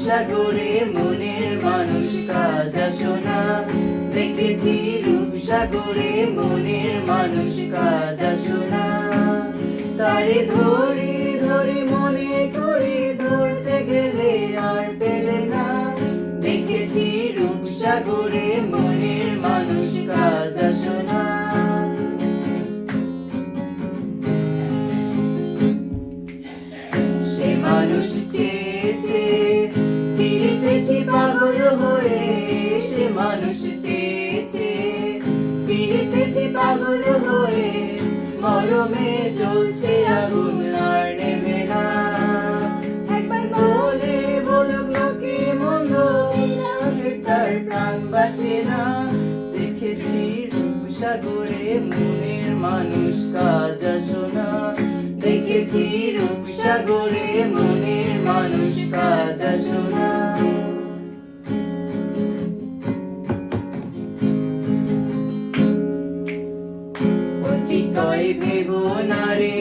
রূপসাগরে মনের মানুষ কাজ আসোনা, দেখেছি রূপসাগরে মনের মানুষ কাজ আসোনা। তারে ধরি ধরি মনে করি ধরতে গেলে আর পেলে না, দেখেছি রূপসাগরে মনের মানুষ কাজ আসোনা। সে মানুষ চেয়েছে ফিরিতেছি পাগল হয়ে, সে মানুষ চেয়েছে ফিরিতেছি পাগল হয়ে, মরমে জ্বলছে আগুন আর নেবে না। একবার বলে বলুক লোকে মন্দ, তার প্রাণ বাঁচে না, দেখেছি রূপসাগরে মনের মানুষ কাজ আসোনা, দেখেছি রূপসাগরে মনের মানুষ কাজ আসোনা। অতিকয় ভেবো না রে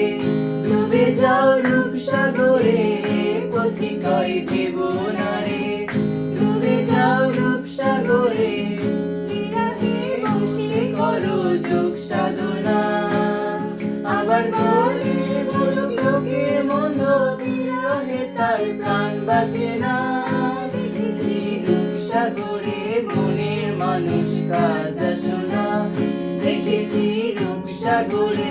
ডুবে যাও রূপসাগরে, অতিকয় ভেবো না রে ডুবে যাও রূপসাগরে, বিরহে বসে করো যোগ সাধনা। আবার বলে বলুক লোকে মন্দ, বিরহে তার প্রাণ বাঁচে না, দেখেছি রূপসাগরে মনের মানুষ কাজ আসোনা, দেখেছি রূপসাগরে